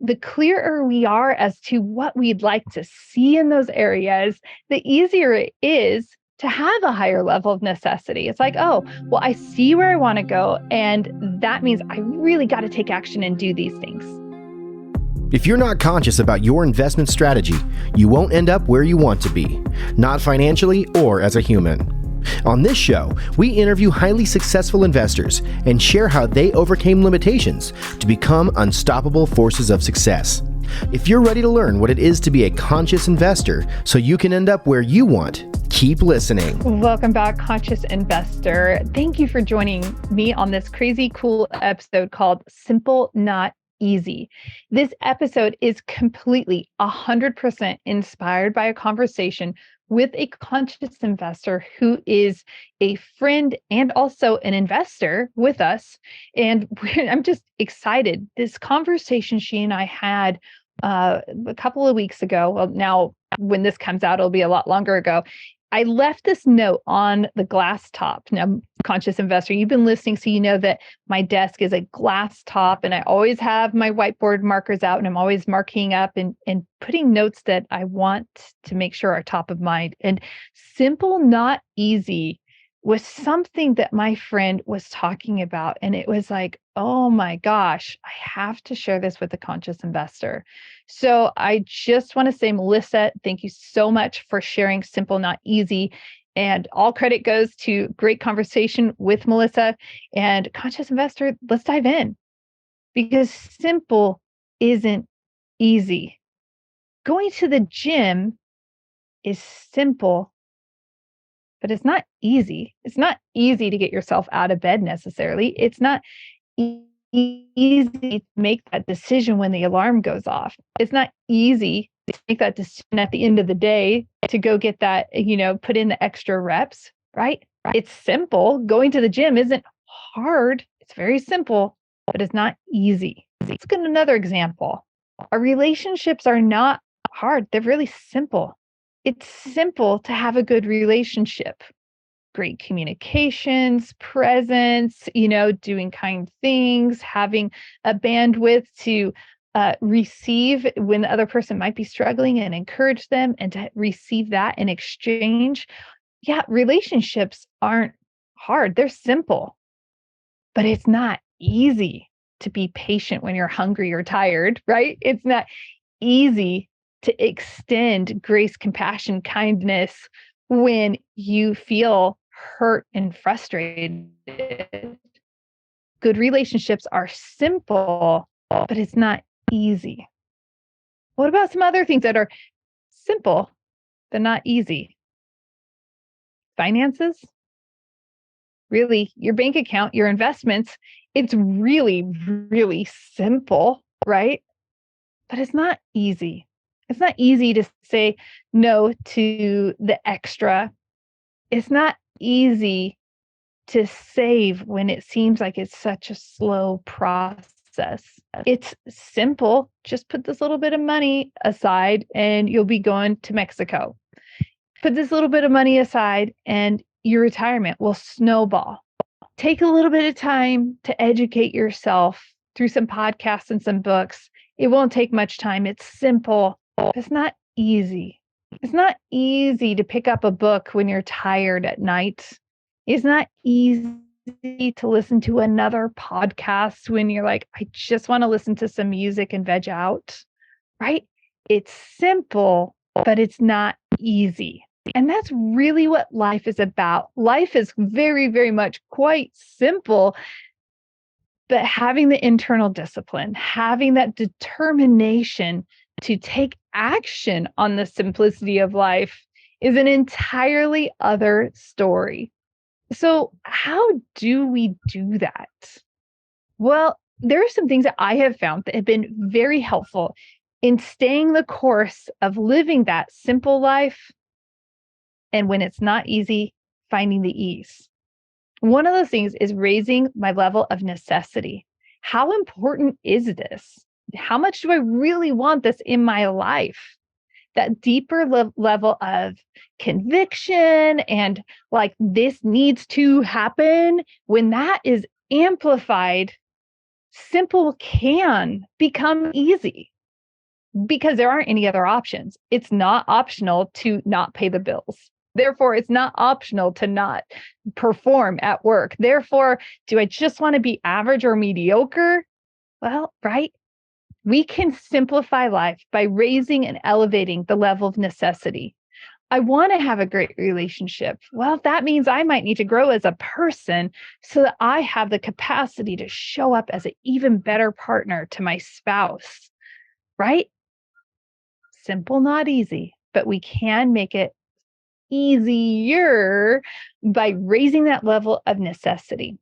the clearer we are as to what we'd like to see in those areas, the easier it is to have a higher level of necessity. It's like, oh, well, I see where I want to go. And that means I really got to take action and do these things. If you're not conscious about your investment strategy, you won't end up where you want to be, not financially or as a human. On this show, we interview highly successful investors and share how they overcame limitations to become unstoppable forces of success. If you're ready to learn what it is to be a conscious investor so you can end up where you want, keep listening. Welcome back, Conscious Investor. Thank you for joining me on this crazy cool episode called Simple Not Easy. This episode is completely 100% inspired by a conversation with a conscious investor who is a friend and also an investor with us. And I'm just excited. This conversation she and I had a couple of weeks ago. Well, now when this comes out, it'll be a lot longer ago. I left this note on the glass top. Now, conscious investor, you've been listening, so you know that my desk is a glass top, and I always have my whiteboard markers out, and I'm always marking up and putting notes that I want to make sure are top of mind. And simple, not easy was something that my friend was talking about. And it was like, oh my gosh, I have to share this with the conscious investor. So I just want to say, Melissa, thank you so much for sharing Simple Not Easy. And all credit goes to great conversation with Melissa. And conscious investor, let's dive in. Because simple isn't easy. Going to the gym is simple, but it's not easy. It's not easy to get yourself out of bed necessarily. It's not easy to make that decision when the alarm goes off. It's not easy to make that decision at the end of the day to go get that, put in the extra reps, right? It's simple. Going to the gym isn't hard. It's very simple, but it's not easy. Let's get another example. Our relationships are not hard. They're really simple. It's simple to have a good relationship. Great communications, presence, doing kind things, having a bandwidth to receive when the other person might be struggling and encourage them and to receive that in exchange. Yeah, relationships aren't hard. They're simple, but it's not easy to be patient when you're hungry or tired, right? It's not easy to extend grace, compassion, kindness when you feel hurt and frustrated. Good relationships are simple, but it's not easy. What about some other things that are simple, but not easy? Finances? Really, your bank account, your investments, it's really, really simple, right? But it's not easy. It's not easy to say no to the extra. It's not easy to save when it seems like it's such a slow process. It's simple. Just put this little bit of money aside and you'll be going to Mexico. Put this little bit of money aside and your retirement will snowball. Take a little bit of time to educate yourself through some podcasts and some books. It won't take much time. It's simple. It's not easy. It's not easy to pick up a book when you're tired at night. It's not easy to listen to another podcast when you're like, I just want to listen to some music and veg out, right? It's simple, but it's not easy. And that's really what life is about. Life is very, very much quite simple, but having the internal discipline, having that determination to take action on the simplicity of life is an entirely other story. So how do we do that? Well, there are some things that I have found that have been very helpful in staying the course of living that simple life. And when it's not easy, finding the ease. One of those things is raising my level of necessity. How important is this? How much do I really want this in my life? That deeper level of conviction and like this needs to happen, when that is amplified, simple can become easy because there aren't any other options. It's not optional to not pay the bills. Therefore, it's not optional to not perform at work. Therefore, do I just want to be average or mediocre? Well, right? We can simplify life by raising and elevating the level of necessity. I want to have a great relationship. Well, that means I might need to grow as a person so that I have the capacity to show up as an even better partner to my spouse, right? Simple, not easy, but we can make it easier by raising that level of necessity.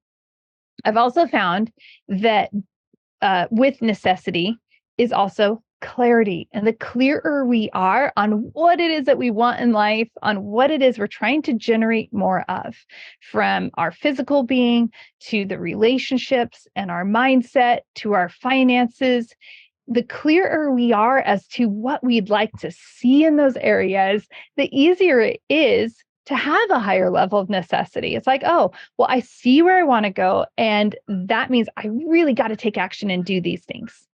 I've also found that with necessity is also clarity. And the clearer we are on what it is that we want in life, on what it is we're trying to generate more of, from our physical being to the relationships and our mindset to our finances, the clearer we are as to what we'd like to see in those areas, the easier it is to have a higher level of necessity. It's like, oh, well, I see where I want to go. And that means I really got to take action and do these things.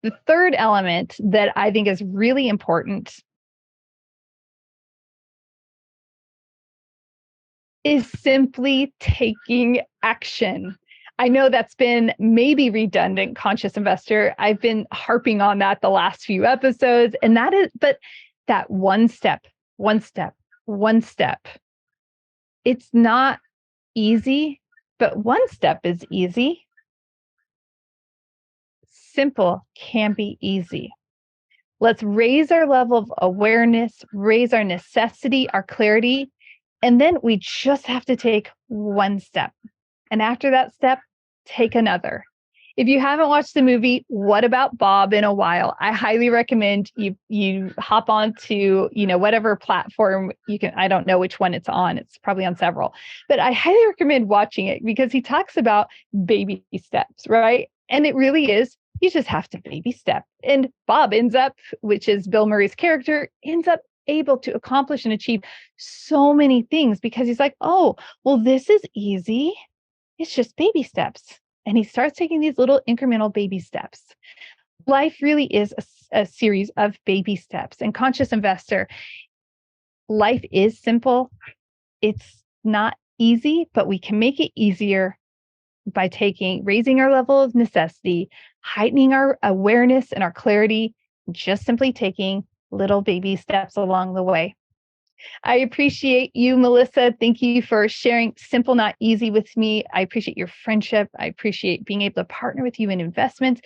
The third element that I think is really important is simply taking action. I know that's been maybe redundant, conscious investor. I've been harping on that the last few episodes, and but that one step. It's not easy, but one step is easy. Simple can be easy. Let's raise our level of awareness, raise our necessity, our clarity, and then we just have to take one step. And after that step, take another. If you haven't watched the movie What About Bob in a while, I highly recommend you hop onto, whatever platform you can. I don't know which one it's on. It's probably on several. But I highly recommend watching it because he talks about baby steps, right? And it really is, you just have to baby step. And Bob ends up, which is Bill Murray's character, ends up able to accomplish and achieve so many things because he's like, oh, well, this is easy. It's just baby steps. And he starts taking these little incremental baby steps. Life really is a series of baby steps. And conscious investor, life is simple. It's not easy, but we can make it easier by raising our level of necessity, heightening our awareness and our clarity, just simply taking little baby steps along the way. I appreciate you, Melissa. Thank you for sharing Simple Not Easy with me. I appreciate your friendship. I appreciate being able to partner with you in investments.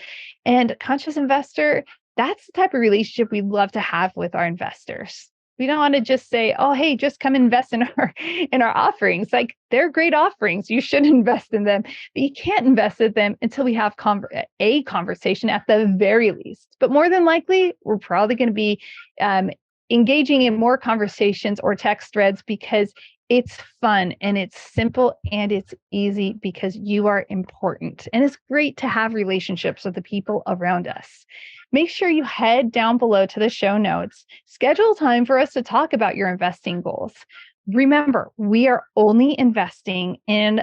And conscious investor, that's the type of relationship we'd love to have with our investors. We don't want to just say, oh, hey, just come invest in our offerings. Like, they're great offerings. You should invest in them, but you can't invest in them until we have a conversation at the very least. But more than likely, we're probably going to be engaging in more conversations or text threads because it's fun and it's simple and it's easy because you are important. And it's great to have relationships with the people around us. Make sure you head down below to the show notes, schedule time for us to talk about your investing goals. Remember, we are only investing in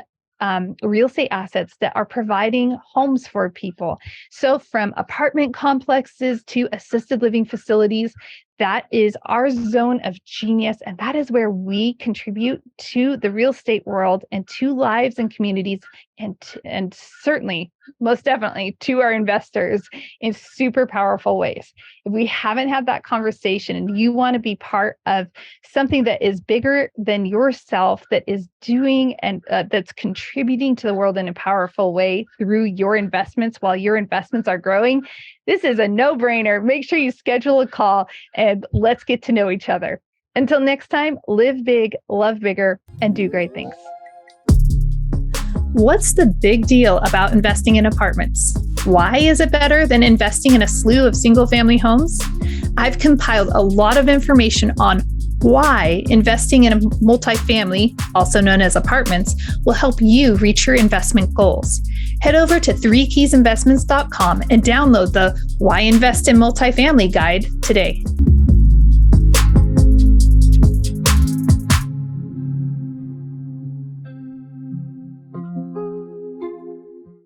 real estate assets that are providing homes for people. So from apartment complexes to assisted living facilities, that is our zone of genius. And that is where we contribute to the real estate world and to lives and communities and certainly, most definitely, to our investors in super powerful ways. If we haven't had that conversation and you want to be part of something that is bigger than yourself, that is doing and that's contributing to the world in a powerful way through your investments while your investments are growing, this is a no-brainer. Make sure you schedule a call and let's get to know each other. Until next time, live big, love bigger, and do great things. What's the big deal about investing in apartments? Why is it better than investing in a slew of single-family homes? I've compiled a lot of information on why investing in a multifamily, also known as apartments, will help you reach your investment goals. Head over to 3keysinvestments.com and download the Why Invest in Multifamily guide today.